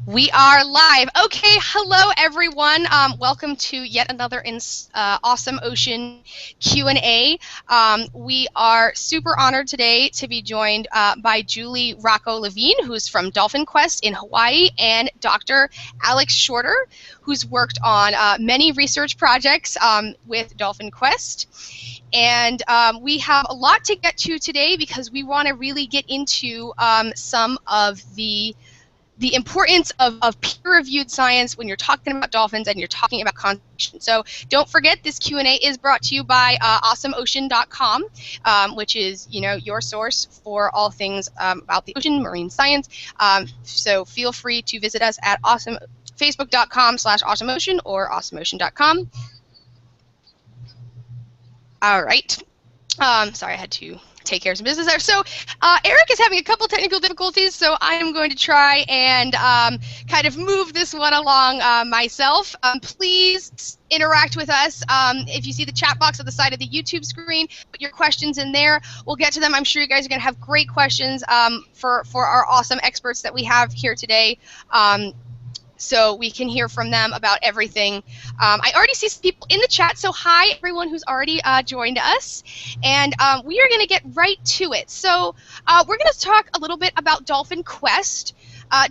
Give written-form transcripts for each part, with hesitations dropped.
We are live. Okay, hello everyone. Welcome to yet another awesome ocean Q&A. We are super honored today to be joined by Julie Rocho-Levine, who's from Dolphin Quest in Hawaii, and Dr. Alex Shorter, who's worked on many research projects with Dolphin Quest. And we have a lot to get to today because we want to really get into some of the importance of peer-reviewed science when you're talking about dolphins and you're talking about conservation. So don't forget, this Q&A is brought to you by awesomeocean.com, which is your source for all things about the ocean, marine science. So feel free to visit us at facebook.com/awesomeocean or awesomeocean.com. All right. Sorry, I had to take care of some business there. So Eric is having a couple technical difficulties, so I am going to try and kind of move this one along myself. Please interact with us. If you see the chat box at the side of the YouTube screen, put your questions in there. We'll get to them. I'm sure you guys are going to have great questions for our awesome experts that we have here today. So we can hear from them about everything. I already see some people in the chat, so hi everyone who's already joined us. And we are going to get right to it. So we're going to talk a little bit about Dolphin Quest.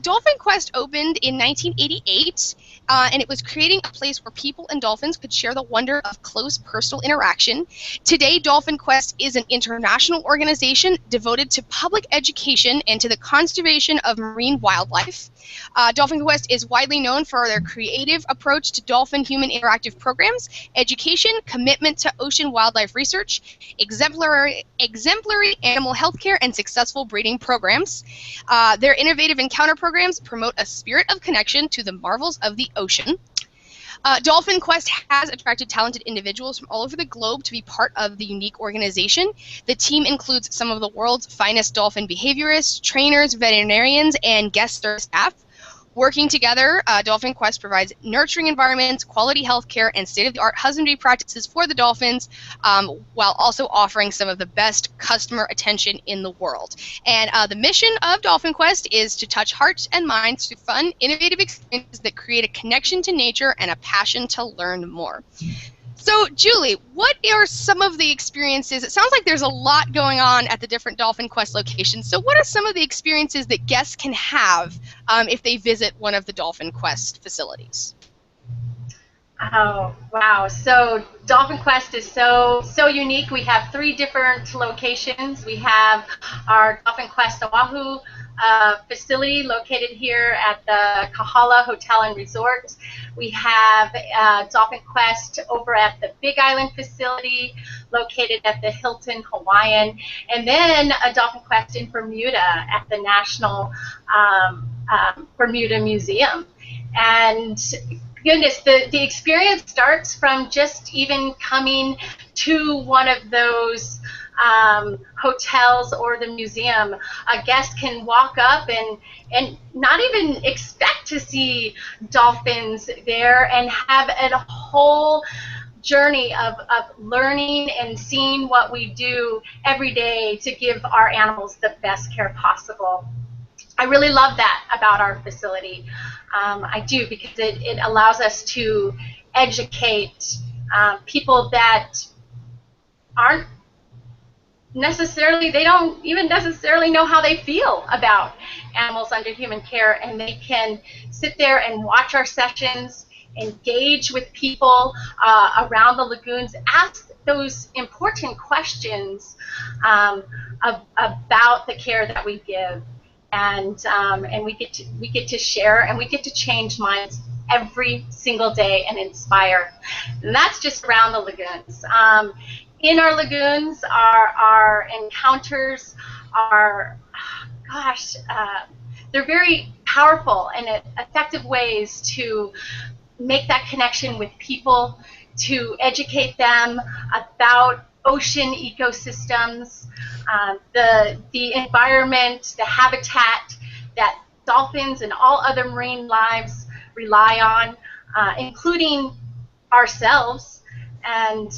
Dolphin Quest opened in 1988, and it was creating a place where people and dolphins could share the wonder of close personal interaction. Today, Dolphin Quest is an international organization devoted to public education and to the conservation of marine wildlife. Dolphin Quest is widely known for their creative approach to dolphin-human interactive programs, education, commitment to ocean wildlife research, exemplary animal health care, and successful breeding programs. Their innovative encounter programs promote a spirit of connection to the marvels of the ocean. Dolphin Quest has attracted talented individuals from all over the globe to be part of the unique organization. The team includes some of the world's finest dolphin behaviorists, trainers, veterinarians, and guest service staff. Working together, Dolphin Quest provides nurturing environments, quality health care, and state-of-the-art husbandry practices for the dolphins, while also offering some of the best customer attention in the world. And the mission of Dolphin Quest is to touch hearts and minds through fun, innovative experiences that create a connection to nature and a passion to learn more. So, Julie, what are some of the experiences? It sounds like there's a lot going on at the different Dolphin Quest locations. So what are some of the experiences that guests can have if they visit one of the Dolphin Quest facilities? Oh, wow. So Dolphin Quest is so unique. We have 3 different locations. We have our Dolphin Quest Oahu facility located here at the Kahala Hotel and Resort. We have Dolphin Quest over at the Big Island facility located at the Hilton Hawaiian, and then a Dolphin Quest in Bermuda at the National Bermuda Museum. And goodness, the experience starts from just even coming to one of those hotels or the museum. A guest can walk up and not even expect to see dolphins there and have a whole journey of learning and seeing what we do every day to give our animals the best care possible. I really love that about our facility. I do, because it allows us to educate people that aren't necessarily, they don't even necessarily know how they feel about animals under human care, and they can sit there and watch our sessions, engage with people around the lagoons, ask those important questions about the care that we give, and we get to share, and we get to change minds every single day and inspire. And that's just around the lagoons. In our lagoons, our encounters are, they're very powerful and effective ways to make that connection with people, to educate them about ocean ecosystems, the environment, the habitat that dolphins and all other marine lives rely on, including ourselves. And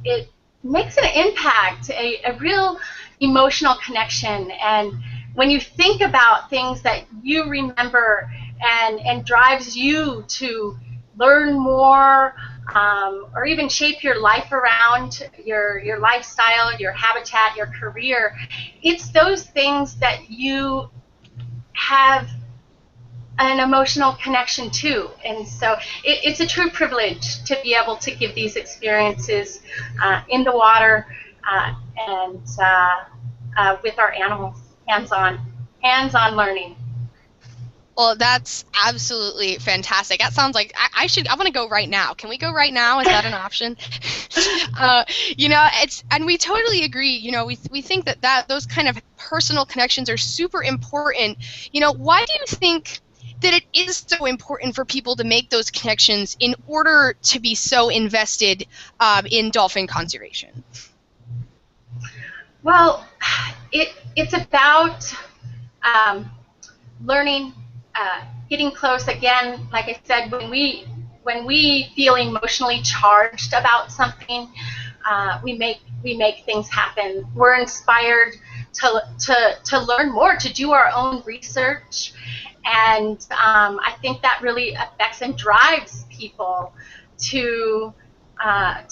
it makes an impact, a real emotional connection, and when you think about things that you remember and drives you to learn more, or even shape your life around your lifestyle, your habitat, your career, it's those things that you have an emotional connection to. And so it's a true privilege to be able to give these experiences in the water and with our animals, hands-on learning. Well, that's absolutely fantastic. That sounds like I want to go right now. Can we go right now? Is that an option? You know, and we totally agree. You know, we think that those kind of personal connections are super important. You know, why do you think that it is so important for people to make those connections in order to be so invested in dolphin conservation? Well, it's about learning, getting close. Again, like I said, when we feel emotionally charged about something, we make things happen. We're inspired to learn more, to do our own research, and I think that really affects and drives people to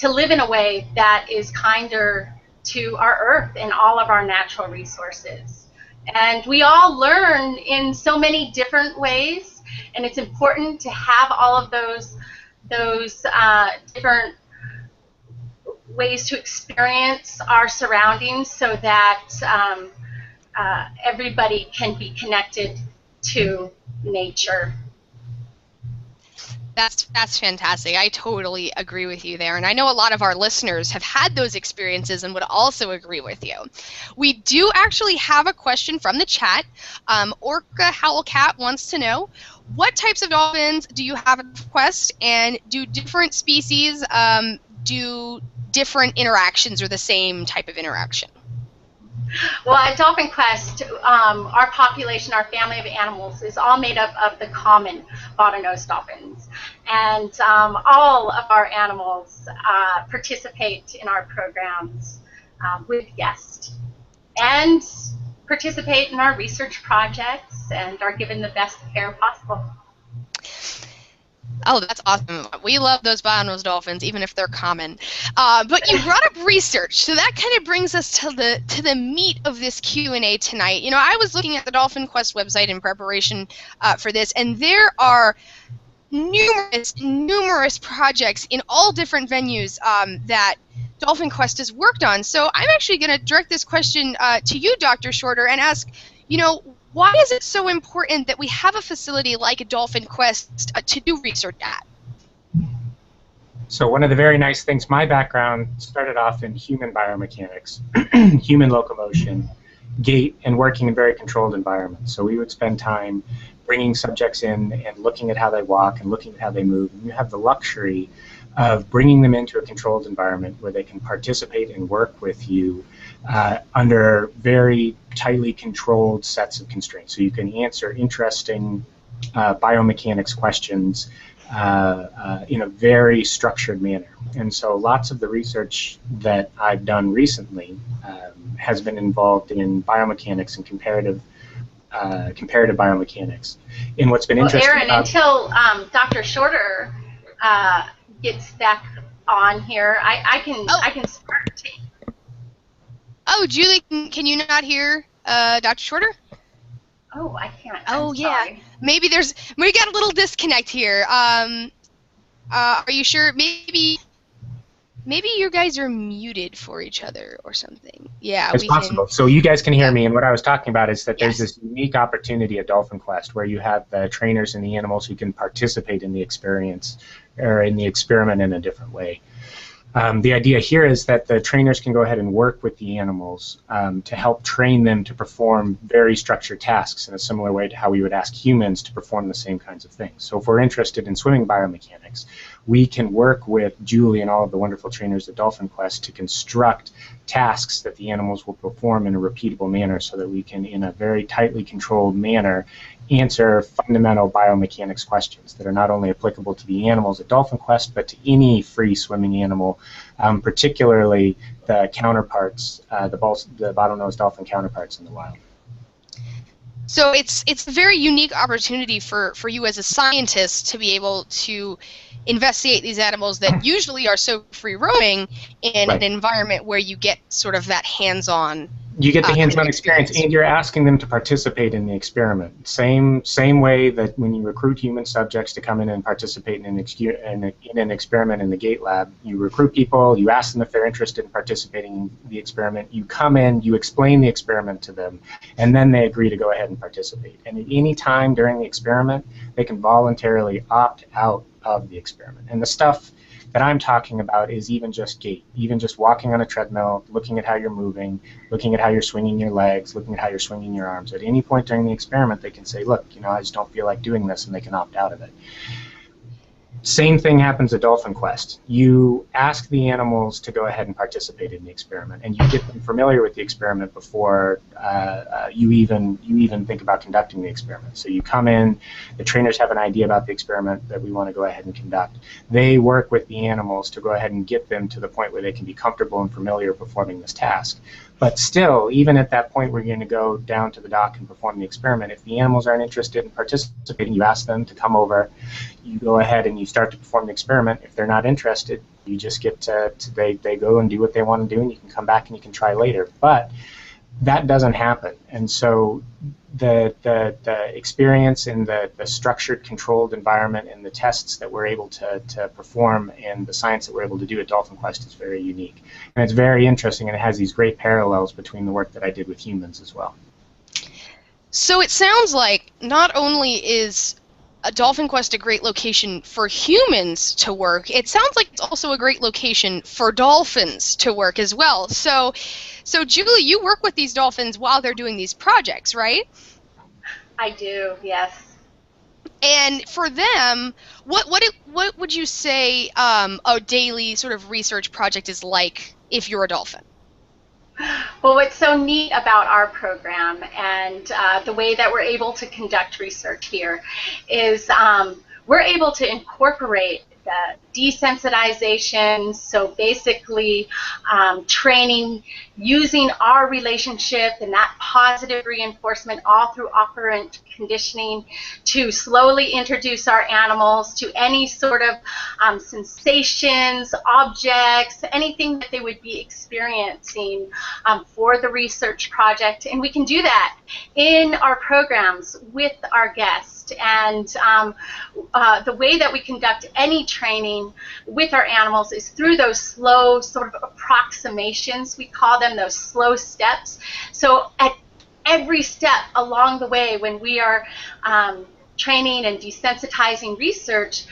live in a way that is kinder to our earth and all of our natural resources. And we all learn in so many different ways, and it's important to have all of those different ways to experience our surroundings so that everybody can be connected to nature. That's fantastic. I totally agree with you there. And I know a lot of our listeners have had those experiences and would also agree with you. We do actually have a question from the chat. Orca Howlcat wants to know, what types of dolphins do you have at Quest, and do different species do different interactions or the same type of interaction? Well, at Dolphin Quest, our population, our family of animals, is all made up of the common bottlenose dolphins. And all of our animals participate in our programs with guests and participate in our research projects and are given the best care possible. Oh, that's awesome. We love those bottlenose dolphins, even if they're common. But you brought up research, so that kind of brings us to the meat of this Q&A tonight. You know, I was looking at the Dolphin Quest website in preparation for this, and there are numerous projects in all different venues that Dolphin Quest has worked on. So I'm actually going to direct this question to you, Dr. Shorter, and ask, you know, why is it so important that we have a facility like a Dolphin Quest to do research at? So one of the very nice things, my background started off in human biomechanics, human locomotion, gait, and working in very controlled environments. So we would spend time bringing subjects in and looking at how they walk and looking at how they move. And you have the luxury of bringing them into a controlled environment where they can participate and work with you under very tightly controlled sets of constraints. So you can answer interesting biomechanics questions in a very structured manner. And so lots of the research that I've done recently has been involved in biomechanics and comparative biomechanics. And what's been interesting Erin, until Dr. Shorter gets back on here, I can start. Oh, Julie, can you not hear Dr. Shorter? Oh, I can't. Oh, I'm yeah. sorry. Maybe we got a little disconnect here. Are you sure? Maybe you guys are muted for each other or something. Yeah, it's possible. So you guys can hear me, and what I was talking about is that there's Yes. this unique opportunity at Dolphin Quest where you have the trainers and the animals who can participate in the experience or in the experiment in a different way. The idea here is that the trainers can go ahead and work with the animals to help train them to perform very structured tasks in a similar way to how we would ask humans to perform the same kinds of things. So if we're interested in swimming biomechanics, we can work with Julie and all of the wonderful trainers at Dolphin Quest to construct tasks that the animals will perform in a repeatable manner so that we can, in a very tightly controlled manner, answer fundamental biomechanics questions that are not only applicable to the animals at Dolphin Quest, but to any free swimming animal, particularly the counterparts, the bottlenose dolphin counterparts in the wild. So it's a very unique opportunity for you as a scientist to be able to investigate these animals that usually are so free roaming in Right. an environment where you get sort of that hands-on You get the kind of hands-on experience, and you're asking them to participate in the experiment. Same way that when you recruit human subjects to come in and participate in an experiment in the GATE lab, you recruit people, you ask them if they're interested in participating in the experiment, you come in, you explain the experiment to them, and then they agree to go ahead and participate. And at any time during the experiment, they can voluntarily opt out of the experiment. And the stuff that I'm talking about is even just gait, even just walking on a treadmill, looking at how you're moving, looking at how you're swinging your legs, looking at how you're swinging your arms. At any point during the experiment, they can say, look, I just don't feel like doing this, and they can opt out of it. Same thing happens at Dolphin Quest. You ask the animals to go ahead and participate in the experiment, and you get them familiar with the experiment before you even think about conducting the experiment. So you come in, the trainers have an idea about the experiment that we want to go ahead and conduct. They work with the animals to go ahead and get them to the point where they can be comfortable and familiar performing this task. But still, even at that point where you're going to go down to the dock and perform the experiment, if the animals aren't interested in participating, you ask them to come over, you go ahead and you start to perform the experiment. If they're not interested, you just get they go and do what they want to do, and you can come back and you can try later. But that doesn't happen. And so the experience in the structured, controlled environment and the tests that we're able to perform and the science that we're able to do at Dolphin Quest is very unique. And it's very interesting, and it has these great parallels between the work that I did with humans as well. So it sounds like not only is a Dolphin Quest a great location for humans to work, it sounds like it's also a great location for dolphins to work as well. So Julie, you work with these dolphins while they're doing these projects, right? I do, yes. And for them, what would you say a daily sort of research project is like if you're a dolphin? Well, what's so neat about our program and the way that we're able to conduct research here is we're able to incorporate the desensitization, so basically training using our relationship and that positive reinforcement all through operant conditioning to slowly introduce our animals to any sort of sensations, objects, anything that they would be experiencing for the research project. And we can do that in our programs with our guests. And the way that we conduct any training with our animals is through those slow sort of approximations. We call them those slow steps. So at every step along the way when we are training and desensitizing research,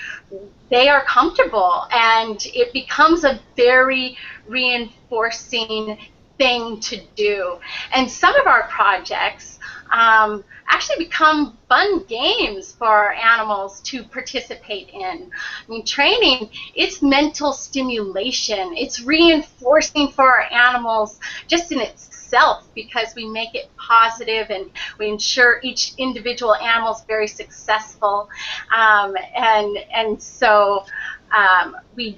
they are comfortable, and it becomes a very reinforcing thing to do. And some of our projects actually become fun games for our animals to participate in. I mean, training, it's mental stimulation. It's reinforcing for our animals just in itself because we make it positive and we ensure each individual animal is very successful. And so we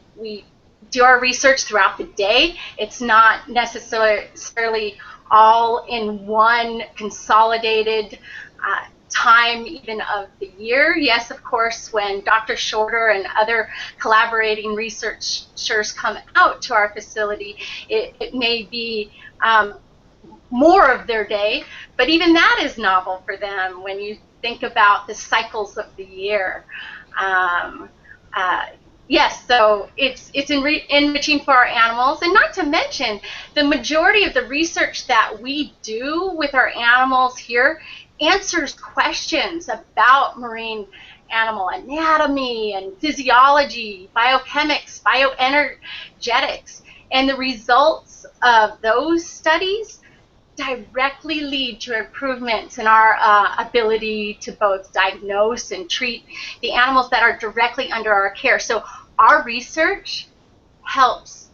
do our research throughout the day. It's not necessarily all in one consolidated time even of the year. Yes, of course, when Dr. Shorter and other collaborating researchers come out to our facility, it may be more of their day, but even that is novel for them when you think about the cycles of the year. Yes, so it's enriching for our animals, and not to mention the majority of the research that we do with our animals here answers questions about marine animal anatomy and physiology, biochemics, bioenergetics, and the results of those studies directly lead to improvements in our ability to both diagnose and treat the animals that are directly under our care. So our research helps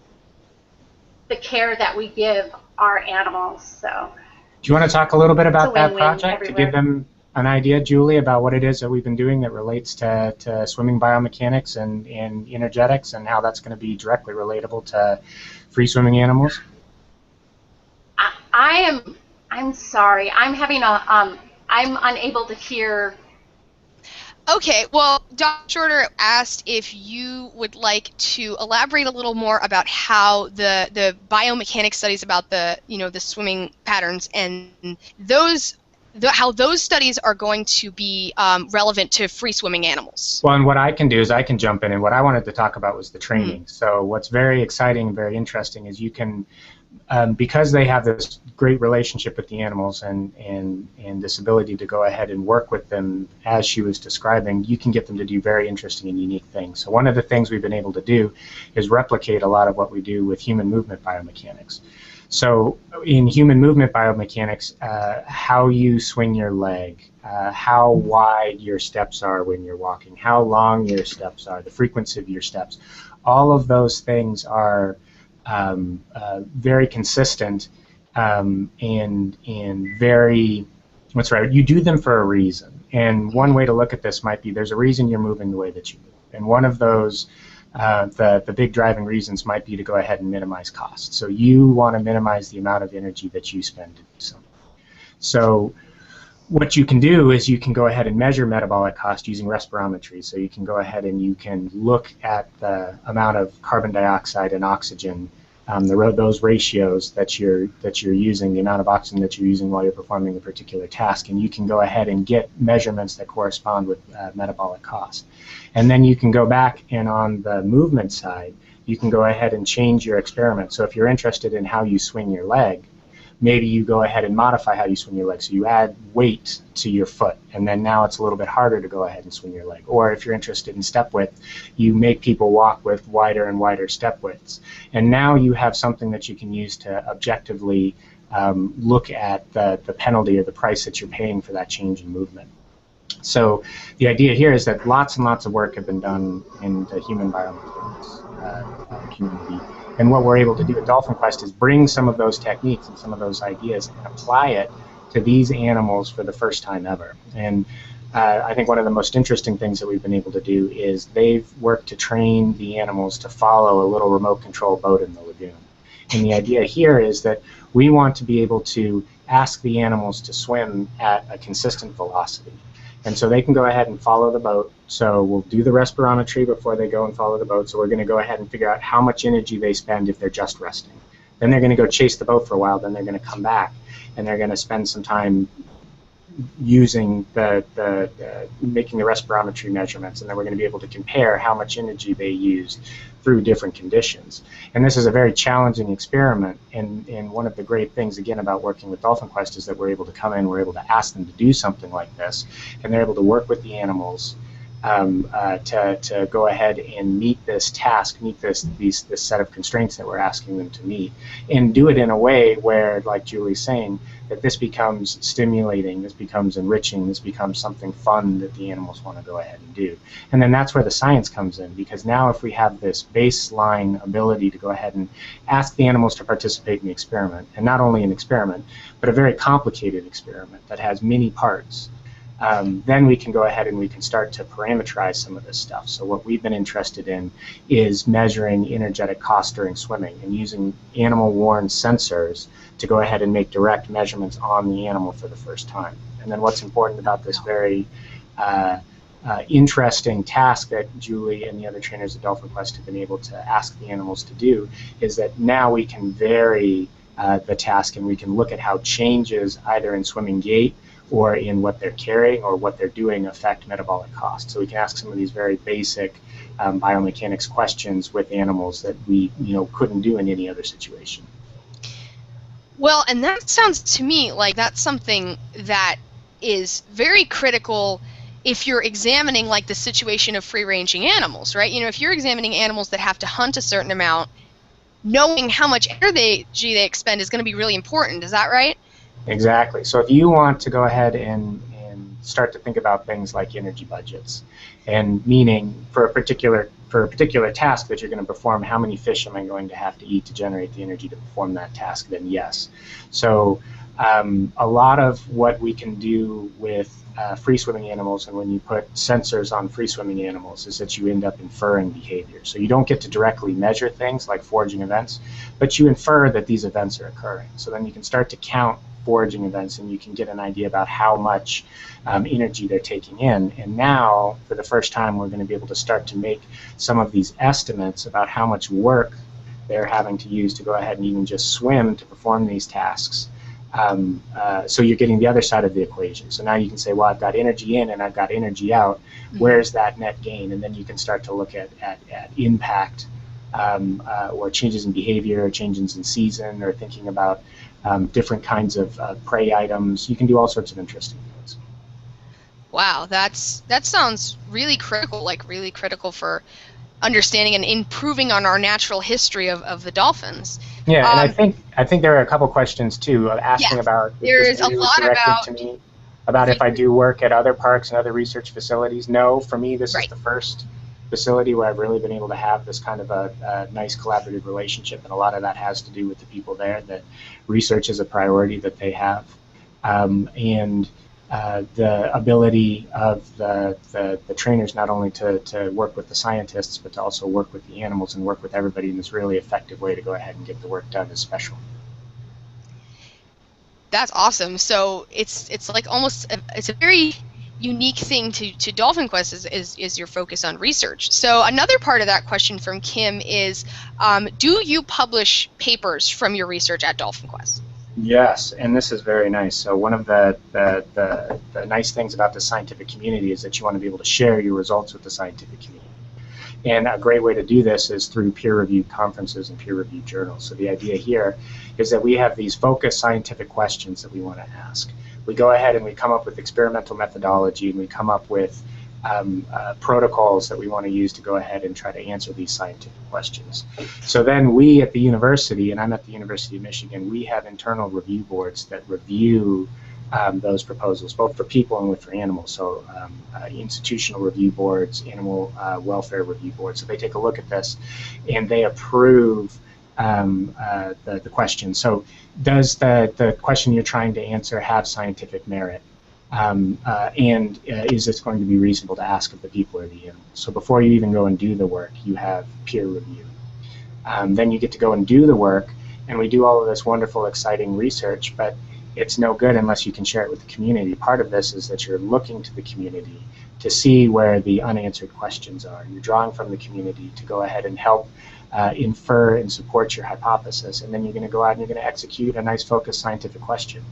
the care that we give our animals. So do you want to talk a little bit about that project everywhere. to give them an idea, Julie, about what it is that we've been doing that relates to swimming biomechanics and energetics, and how that's going to be directly relatable to free swimming animals? I'm sorry. I'm having a I'm unable to hear. Okay, well, Dr. Shorter asked if you would like to elaborate a little more about how the biomechanics studies about the swimming patterns and how those studies are going to be relevant to free swimming animals. Well, and what I can do is I can jump in, and what I wanted to talk about was the training. So what's very exciting and very interesting is you can, because they have this great relationship with the animals and this ability to go ahead and work with them as she was describing, you can get them to do very interesting and unique things. So one of the things we've been able to do is replicate a lot of what we do with human movement biomechanics. So in human movement biomechanics, how you swing your leg, how wide your steps are when you're walking, how long your steps are, the frequency of your steps, all of those things are very consistent and very, what's right, you do them for a reason. And one way to look at this might be there's a reason you're moving the way that you move. And one of those, the big driving reasons might be to go ahead and minimize costs. So you want to minimize the amount of energy that you spend to do something. So what you can do is you can go ahead and measure metabolic cost using respirometry. So you can go ahead and you can look at the amount of carbon dioxide and oxygen, those ratios that you're using, the amount of oxygen that you're using while you're performing a particular task, and you can go ahead and get measurements that correspond with metabolic cost. And then you can go back, and on the movement side, you can go ahead and change your experiment. So if you're interested in how you swing your leg, maybe you go ahead and modify how you swing your leg. So you add weight to your foot, and then now it's a little bit harder to go ahead and swing your leg. Or if you're interested in step width, you make people walk with wider and wider step widths. And now you have something that you can use to objectively look at the penalty or the price that you're paying for that change in movement. So the idea here is that lots and lots of work have been done in the human biomechanics community. And what we're able to do at Dolphin Quest is bring some of those techniques and some of those ideas and apply it to these animals for the first time ever. And I think one of the most interesting things that we've been able to do is they've worked to train the animals to follow a little remote control boat in the lagoon. And the idea here is that we want to be able to ask the animals to swim at a consistent velocity. And so they can go ahead and follow the boat. So we'll do the respirometry before they go and follow the boat. So we're going to go ahead and figure out how much energy they spend if they're just resting. Then they're going to go chase the boat for a while. Then they're going to come back, and they're going to spend some time using making the respirometry measurements, and then we're going to be able to compare how much energy they used through different conditions. And this is a very challenging experiment, and one of the great things, again, about working with Dolphin Quest is that we're able to come in, we're able to ask them to do something like this, and they're able to work with the animals to go ahead and meet this task, meet this set of constraints that we're asking them to meet, and do it in a way where, like Julie's saying, that this becomes stimulating, this becomes enriching, this becomes something fun that the animals want to go ahead and do. And then that's where the science comes in, because now if we have this baseline ability to go ahead and ask the animals to participate in the experiment, and not only an experiment, but a very complicated experiment that has many parts, then we can go ahead and we can start to parameterize some of this stuff. So what we've been interested in is measuring energetic cost during swimming and using animal-worn sensors to go ahead and make direct measurements on the animal for the first time. And then what's important about this very interesting task that Julie and the other trainers at Dolphin Quest have been able to ask the animals to do is that now we can vary the task, and we can look at how changes either in swimming gait or in what they're carrying or what they're doing affect metabolic cost. So we can ask some of these very basic biomechanics questions with animals that we couldn't do in any other situation. Well, and that sounds to me like that's something that is very critical if you're examining like the situation of free-ranging animals, right? If you're examining animals that have to hunt a certain amount, knowing how much energy they expend is going to be really important. Is that right? Exactly. So if you want to go ahead and start to think about things like energy budgets, and meaning for a particular task that you're going to perform, how many fish am I going to have to eat to generate the energy to perform that task, then yes. So a lot of what we can do with free swimming animals, and when you put sensors on free swimming animals, is that you end up inferring behavior. So you don't get to directly measure things like foraging events, but you infer that these events are occurring. So then you can start to count foraging events, and you can get an idea about how much energy they're taking in. And now, for the first time, we're going to be able to start to make some of these estimates about how much work they're having to use to go ahead and even just swim to perform these tasks. So you're getting the other side of the equation. So now you can say, well, I've got energy in and I've got energy out. Where's that net gain? And then you can start to look at impact, or changes in behavior, or changes in season, or thinking about different kinds of prey items. You can do all sorts of interesting things. Wow, that sounds really critical, like really critical for understanding and improving on our natural history of the dolphins. Yeah, and I think there are a couple questions too, asking about. There's a lot about to me about if I do work at other parks and other research facilities. No, for me, this is the first facility where I've really been able to have this kind of a nice collaborative relationship, and a lot of that has to do with the people there. That research is a priority that they have, and the ability of the trainers not only to work with the scientists, but to also work with the animals and work with everybody in this really effective way to go ahead and get the work done is special. That's awesome. So it's like almost it's a very unique thing to Dolphin Quest is your focus on research. So another part of that question from Kim is, do you publish papers from your research at Dolphin Quest? Yes, and this is very nice. So one of the nice things about the scientific community is that you want to be able to share your results with the scientific community. And a great way to do this is through peer-reviewed conferences and peer-reviewed journals. So the idea here is that we have these focused scientific questions that we want to ask. We go ahead and we come up with experimental methodology, and we come up with protocols that we want to use to go ahead and try to answer these scientific questions. So then we at the university, and I'm at the University of Michigan, we have internal review boards that review those proposals, both for people and for animals. So institutional review boards, animal welfare review boards. So they take a look at this and they approve the question. So does the question you're trying to answer have scientific merit? And is this going to be reasonable to ask of the people or the animals? So before you even go and do the work, you have peer review. Then you get to go and do the work, and we do all of this wonderful, exciting research, but it's no good unless you can share it with the community. Part of this is that you're looking to the community to see where the unanswered questions are. You're drawing from the community to go ahead and help infer and support your hypothesis, and then you're going to go out and you're going to execute a nice, focused scientific question.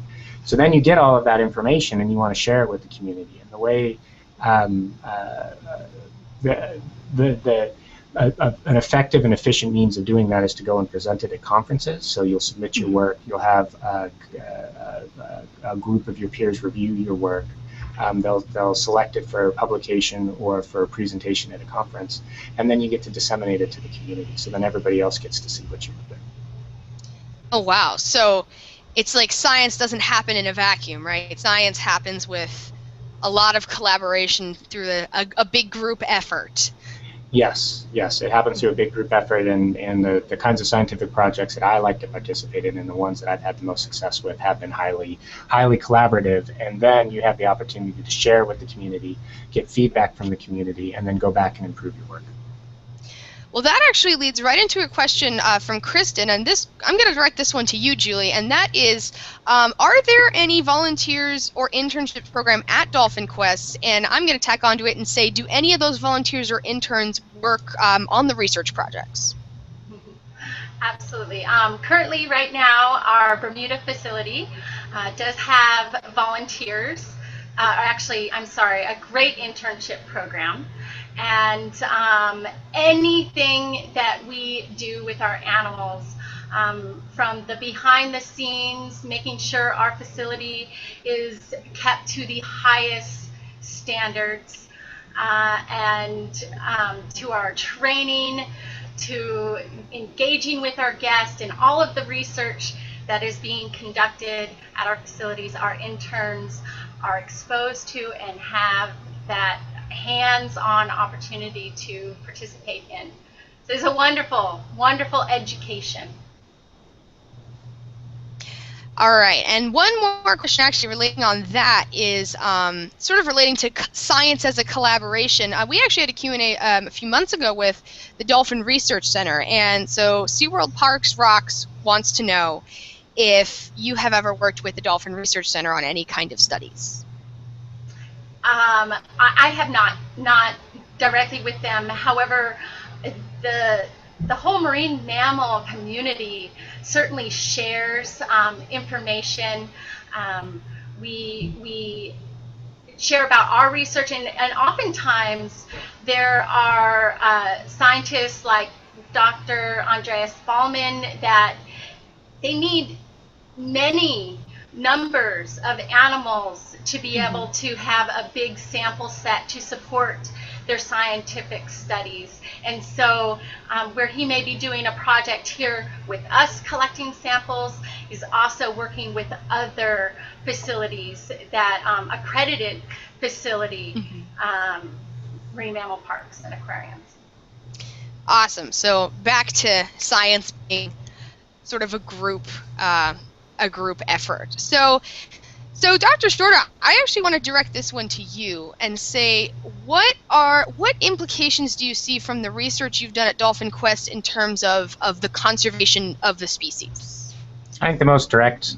So then you get all of that information and you want to share it with the community. And the way an effective and efficient means of doing that is to go and present it at conferences. So you'll submit your work, you'll have a group of your peers review your work. They'll select it for publication or for presentation at a conference, and then you get to disseminate it to the community. So then everybody else gets to see what you're doing. Oh wow! So it's like science doesn't happen in a vacuum, right? Science happens with a lot of collaboration through a big group effort. Yes, it happens through a big group effort, and the kinds of scientific projects that I like to participate in and the ones that I've had the most success with have been highly collaborative, and then you have the opportunity to share with the community, get feedback from the community, and then go back and improve your work. Well, that actually leads right into a question from Kristen, and I'm going to direct this one to you, Julie, and that is, are there any volunteers or internship program at Dolphin Quest? And I'm going to tack onto it and say, do any of those volunteers or interns work on the research projects? Absolutely. Currently, right now, our Bermuda facility does have volunteers. Actually, I'm sorry, a great internship program. And anything that we do with our animals, from the behind the scenes, making sure our facility is kept to the highest standards, and to our training, to engaging with our guests, and all of the research that is being conducted at our facilities, our interns are exposed to and have that hands-on opportunity to participate in. So it's a wonderful, wonderful education. All right, and one more question actually relating on that is sort of relating to science as a collaboration. We actually had a Q&A a few months ago with the Dolphin Research Center, and so SeaWorld Parks Rocks wants to know, if you have ever worked with the Dolphin Research Center on any kind of studies. I have not directly with them. However, the whole marine mammal community certainly shares information. We share about our research, and oftentimes there are scientists like Dr. Andreas Ballman that they need many numbers of animals to be able to have a big sample set to support their scientific studies. And so where he may be doing a project here with us collecting samples, is also working with other facilities that accredited facility marine mammal parks and aquariums. Awesome. So back to science being sort of a group effort. So Dr. Shorter, I actually want to direct this one to you and say, what implications do you see from the research you've done at Dolphin Quest in terms of the conservation of the species? I think the most direct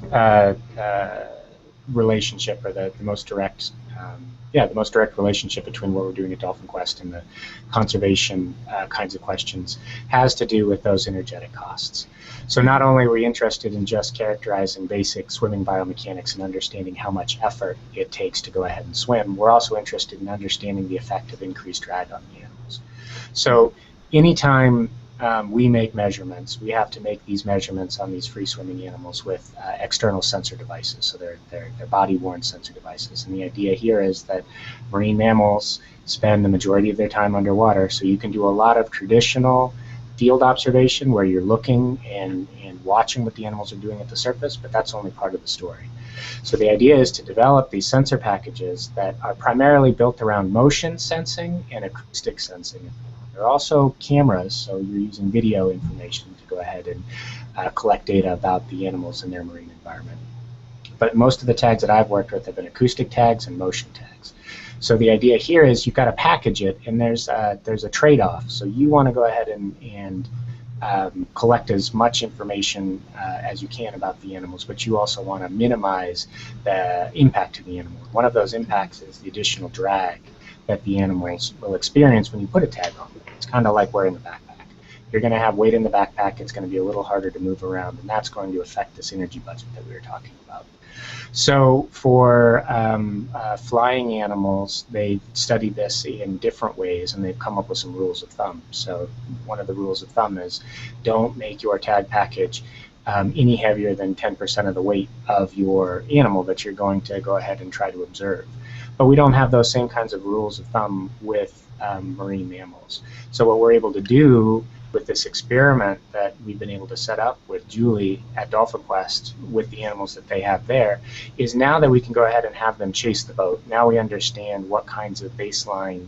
relationship, or the most direct relationship between what we're doing at Dolphin Quest and the conservation kinds of questions has to do with those energetic costs. So not only are we interested in just characterizing basic swimming biomechanics and understanding how much effort it takes to go ahead and swim, we're also interested in understanding the effect of increased drag on the animals. So anytime we make measurements, we have to make these measurements on these free-swimming animals with external sensor devices, so they're body-worn sensor devices. And the idea here is that marine mammals spend the majority of their time underwater, so you can do a lot of traditional field observation where you're looking and watching what the animals are doing at the surface, but that's only part of the story. So the idea is to develop these sensor packages that are primarily built around motion sensing and acoustic sensing. They're also cameras, so you're using video information to go ahead and collect data about the animals in their marine environment. But most of the tags that I've worked with have been acoustic tags and motion tags. So the idea here is you've got to package it, and there's a trade-off. So you want to go ahead and collect as much information as you can about the animals, but you also want to minimize the impact to the animal. One of those impacts is the additional drag that the animals will experience when you put a tag on them. It's kind of like wearing a backpack. You're going to have weight in the backpack, it's going to be a little harder to move around, and that's going to affect this energy budget that we were talking about. So for flying animals, they've studied this in different ways, and they've come up with some rules of thumb. So one of the rules of thumb is don't make your tag package any heavier than 10% of the weight of your animal that you're going to go ahead and try to observe. But we don't have those same kinds of rules of thumb with marine mammals. So what we're able to do with this experiment that we've been able to set up with Julie at Dolphin Quest with the animals that they have there is now that we can go ahead and have them chase the boat. Now we understand what kinds of baseline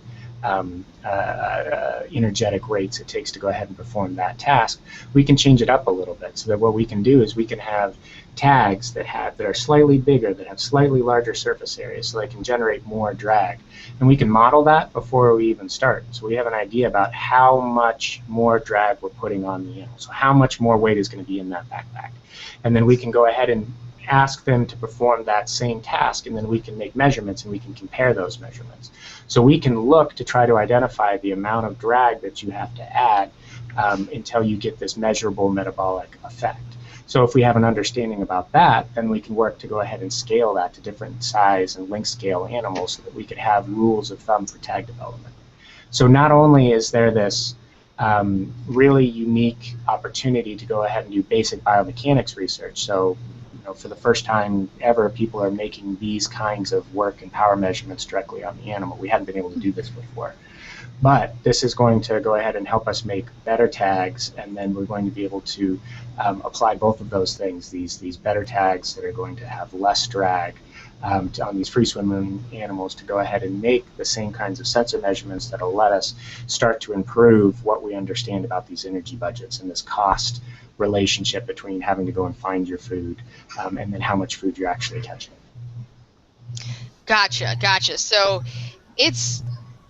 energetic rates it takes to go ahead and perform that task. We can change it up a little bit so that what we can do is we can have tags that are slightly bigger, that have slightly larger surface areas, so they can generate more drag. And we can model that before we even start. So we have an idea about how much more drag we're putting on the animal. So how much more weight is going to be in that backpack. And then we can go ahead and ask them to perform that same task, and then we can make measurements and we can compare those measurements. So we can look to try to identify the amount of drag that you have to add until you get this measurable metabolic effect. So if we have an understanding about that, then we can work to go ahead and scale that to different size and length scale animals so that we could have rules of thumb for tag development. So not only is there this really unique opportunity to go ahead and do basic biomechanics research, so for the first time ever, people are making these kinds of work and power measurements directly on the animal. We hadn't been able to do this before. But this is going to go ahead and help us make better tags, and then we're going to be able to apply both of those things, these better tags that are going to have less drag on these free-swimming animals, to go ahead and make the same kinds of sensor measurements that will let us start to improve what we understand about these energy budgets and this cost relationship between having to go and find your food and then how much food you're actually catching. Gotcha. So it's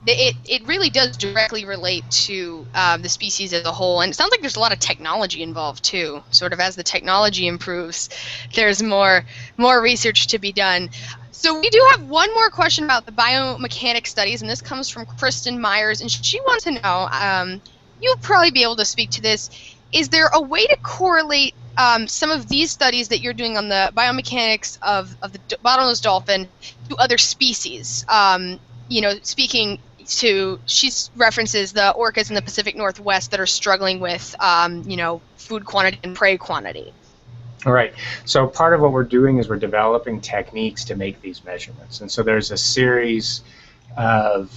it really does directly relate to the species as a whole, and it sounds like there's a lot of technology involved too. Sort of as the technology improves, there's more research to be done. So we do have one more question about the biomechanics studies, and this comes from Kristen Myers, and she wants to know, you'll probably be able to speak to this, is there a way to correlate some of these studies that you're doing on the biomechanics of the bottlenose dolphin to other species? Speaking to, she references the orcas in the Pacific Northwest that are struggling with, food quantity and prey quantity. All right. So part of what we're doing is we're developing techniques to make these measurements. And so there's a series of,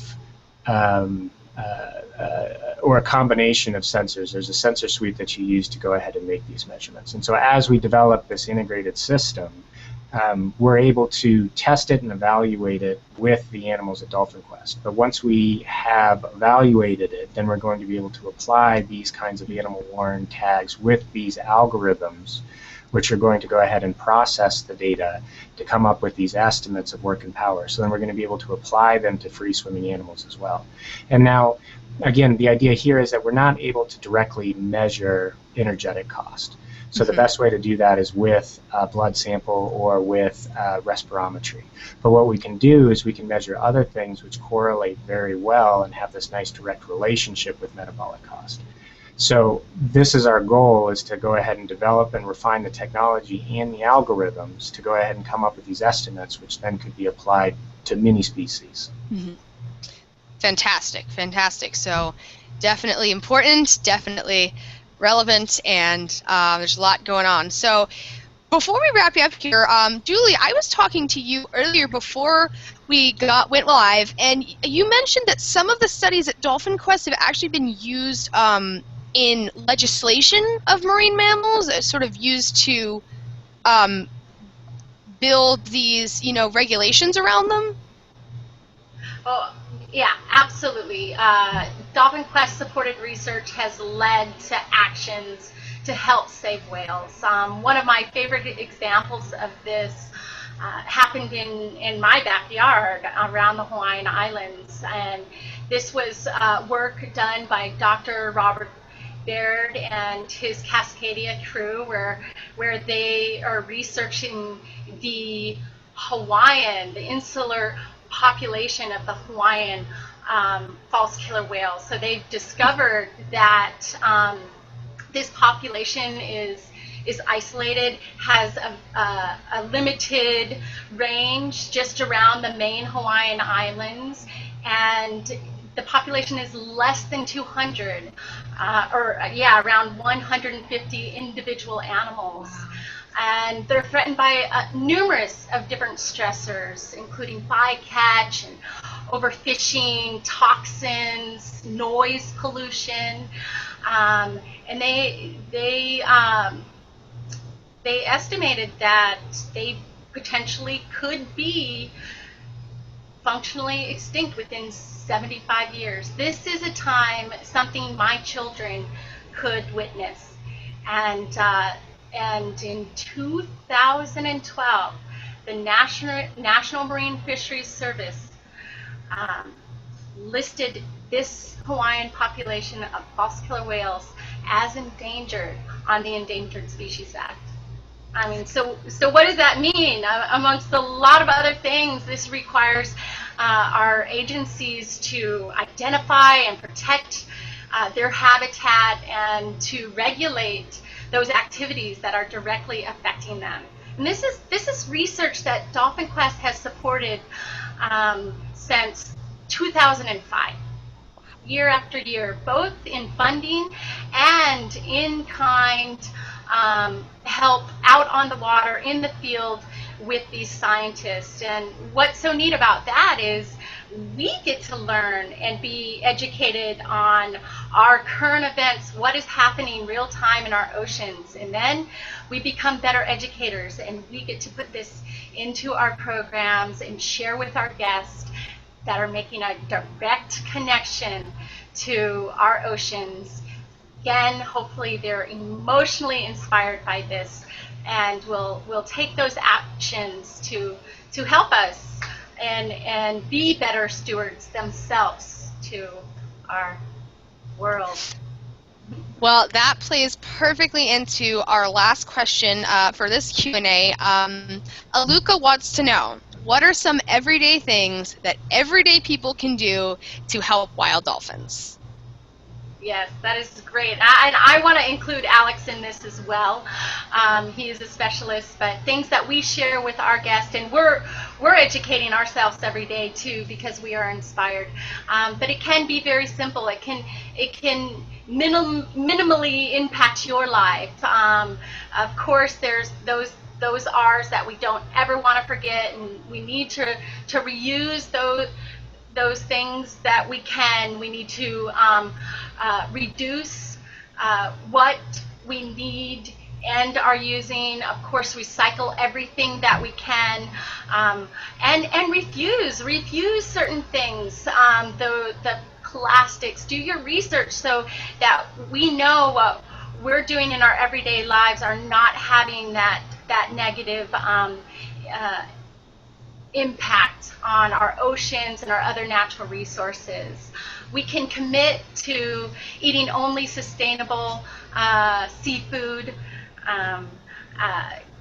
or a combination of sensors. There's a sensor suite that you use to go ahead and make these measurements. And so as we develop this integrated system, we're able to test it and evaluate it with the animals at Dolphin Quest. But once we have evaluated it, then we're going to be able to apply these kinds of animal-worn tags with these algorithms, which are going to go ahead and process the data to come up with these estimates of work and power. So then we're going to be able to apply them to free-swimming animals as well. And now, again, the idea here is that we're not able to directly measure energetic cost. So the best way to do that is with a blood sample or with respirometry. But what we can do is we can measure other things which correlate very well and have this nice direct relationship with metabolic cost. So this is our goal, is to go ahead and develop and refine the technology and the algorithms to go ahead and come up with these estimates, which then could be applied to many species. Mm-hmm. Fantastic, fantastic. So definitely important, definitely relevant, and there's a lot going on. So before we wrap up here, Julie, I was talking to you earlier before we went live, and you mentioned that some of the studies at Dolphin Quest have actually been used in legislation of marine mammals, sort of used to build these, regulations around them. Oh, yeah, absolutely. Dolphin Quest supported research has led to actions to help save whales. One of my favorite examples of this happened in my backyard around the Hawaiian Islands, and this was work done by Dr. Robert Baird and his Cascadia crew, where they are researching the insular population of the Hawaiian false killer whales. So they've discovered that this population is isolated, has a limited range just around the main Hawaiian Islands, and the population is less than 200, around 150 individual animals. And they're threatened by numerous of different stressors, including bycatch and overfishing, toxins, noise pollution, and they estimated that they potentially could be functionally extinct within 75 years. This is a time, something my children could witness. And in 2012, the National Marine Fisheries Service listed this Hawaiian population of false killer whales as endangered on the Endangered Species Act. I mean, so what does that mean? Amongst a lot of other things, this requires our agencies to identify and protect their habitat and to regulate those activities that are directly affecting them. And this is research that Dolphin Quest has supported since 2005, year after year, both in funding and in kind help out on the water, in the field with these scientists. And what's so neat about that is we get to learn and be educated on our current events, what is happening real time in our oceans, and then we become better educators, and we get to put this into our programs and share with our guests that are making a direct connection to our oceans. Again, hopefully they're emotionally inspired by this and will take those actions to help us and be better stewards themselves to our world. Well, that plays perfectly into our last question for this Q&A. Aluka wants to know, what are some everyday things that everyday people can do to help wild dolphins? Yes, that is great. And I want to include Alex in this as well. He is a specialist, but things that we share with our guests, and we're educating ourselves every day too because we are inspired. But it can be very simple. It can minimally impact your life. Of course, there's those R's that we don't ever want to forget, and we need to reuse those things that we can. We need to reduce what we need and are using. Of course, recycle everything that we can, and refuse certain things. The plastics. Do your research so that we know what we're doing in our everyday lives are not having that negative impact on our oceans and our other natural resources. We can commit to eating only sustainable seafood,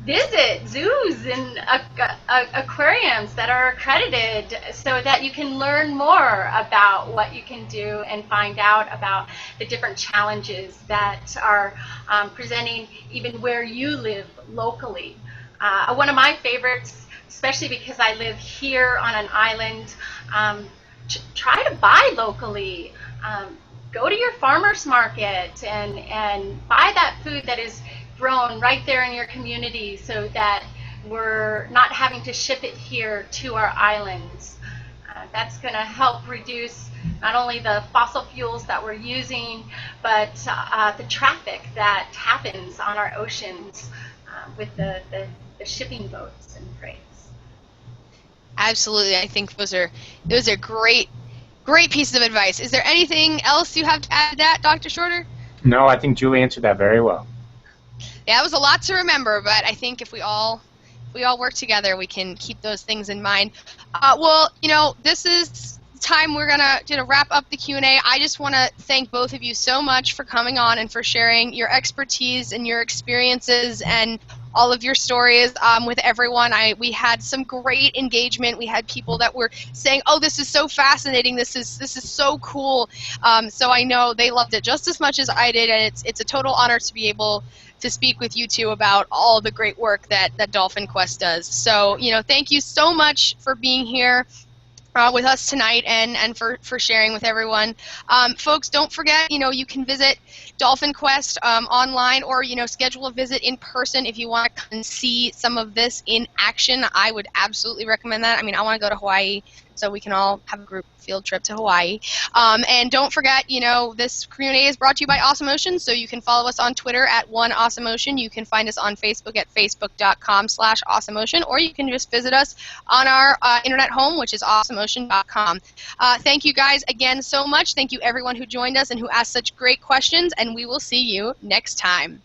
visit zoos and aquariums that are accredited so that you can learn more about what you can do and find out about the different challenges that are presenting even where you live locally. One of my favorites, especially because I live here on an island, try to buy locally. Go to your farmer's market and buy that food that is grown right there in your community so that we're not having to ship it here to our islands. That's going to help reduce not only the fossil fuels that we're using, but the traffic that happens on our oceans with the shipping boats and freights. Absolutely. I think those are great pieces of advice. Is there anything else you have to add to that, Dr. Shorter? No, I think Julie answered that very well. Yeah, it was a lot to remember, but I think if we all work together, we can keep those things in mind. Well, this is time we're gonna wrap up the Q&A. I just want to thank both of you so much for coming on and for sharing your expertise and your experiences and all of your stories with everyone. We had some great engagement. We had people that were saying, "Oh, this is so fascinating. This is so cool." So I know they loved it just as much as I did, and it's a total honor to be able to speak with you two about all the great work that Dolphin Quest does. So thank you so much for being here with us tonight and for sharing with everyone. Folks, don't forget, you can visit Dolphin Quest online or, schedule a visit in person if you want to come and see some of this in action. I would absolutely recommend that. I mean, I want to go to Hawaii, so we can all have a group field trip to Hawaii. And don't forget, this Q&A is brought to you by Awesome Ocean, so you can follow us on Twitter at @OneAwesomeOcean. You can find us on Facebook at facebook.com/awesomeocean, or you can just visit us on our internet home, which is awesomeocean.com. Thank you guys again so much. Thank you everyone who joined us and who asked such great questions, and we will see you next time.